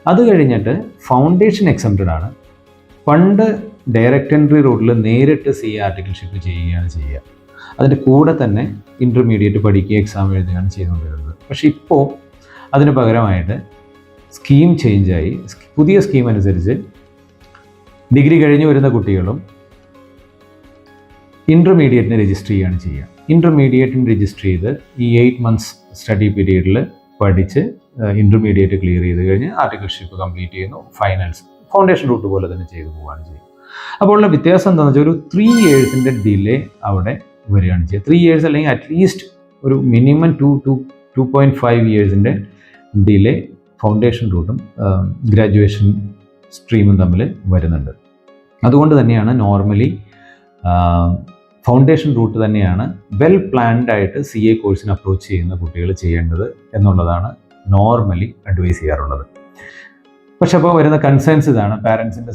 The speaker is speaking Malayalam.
അത് കഴിഞ്ഞിട്ട് ഫൗണ്ടേഷൻ എക്സംപ്റ്റഡ് ആണ്. പണ്ട് ഡയറക്റ്റ് എൻട്രി റൂട്ടിൽ നേരിട്ട് CA ആർട്ടിക്കിൾഷിപ്പ് ചെയ്യുകയാണ് ചെയ്യുക. അതിൻ്റെ കൂടെ തന്നെ ഇൻ്റർമീഡിയറ്റ് പഠിക്കുക, എക്സാം എഴുതുകയാണ് ചെയ്തുകൊണ്ടിരുന്നത്. പക്ഷേ ഇപ്പോൾ അതിന് പകരമായിട്ട് സ്കീം ചേഞ്ചായി. പുതിയ സ്കീം അനുസരിച്ച് ഡിഗ്രി കഴിഞ്ഞ് വരുന്ന കുട്ടികളും ഇൻ്റർമീഡിയറ്റിന് രജിസ്റ്റർ ചെയ്യുകയാണ് ചെയ്യുക. ഇൻ്റർമീഡിയറ്റിന് രജിസ്റ്റർ ചെയ്ത് ഈ 8 months സ്റ്റഡി പീരീഡിൽ പഠിച്ച് ഇൻ്റർമീഡിയറ്റ് ക്ലിയർ ചെയ്ത് കഴിഞ്ഞ് ആർട്ടിക്കിൾഷിപ്പ് കംപ്ലീറ്റ് ചെയ്യുന്നു. ഫൈനൽസ് ഫൗണ്ടേഷൻ റൂട്ട് പോലെ തന്നെ ചെയ്തു പോവുകയാണ് ചെയ്യുക. അപ്പോൾ ഉള്ള വ്യത്യാസം എന്താണെന്ന് വെച്ചാൽ ഒരു 3 years ഡിലേ അവിടെ വരികയാണ് ചെയ്യുക. 3 years അല്ലെങ്കിൽ അറ്റ്ലീസ്റ്റ് ഒരു മിനിമം 2.5 years ഡിലേ ഫൗണ്ടേഷൻ റൂട്ടും ഗ്രാജുവേഷൻ സ്ട്രീമും തമ്മിൽ വരുന്നുണ്ട്. അതുകൊണ്ട് തന്നെയാണ് നോർമലി ഫൗണ്ടേഷൻ റൂട്ട് തന്നെയാണ് വെൽ പ്ലാൻഡ് ആയിട്ട് CA കോഴ്സിന് അപ്രോച്ച് ചെയ്യുന്ന കുട്ടികൾ ചെയ്യേണ്ടത് എന്നുള്ളതാണ് നോർമലി അഡ്വൈസ് ചെയ്യാറുള്ളത്. പക്ഷെ അപ്പോൾ വരുന്ന കൺസേൺസ് ഇതാണ്. പാരൻസിൻ്റെ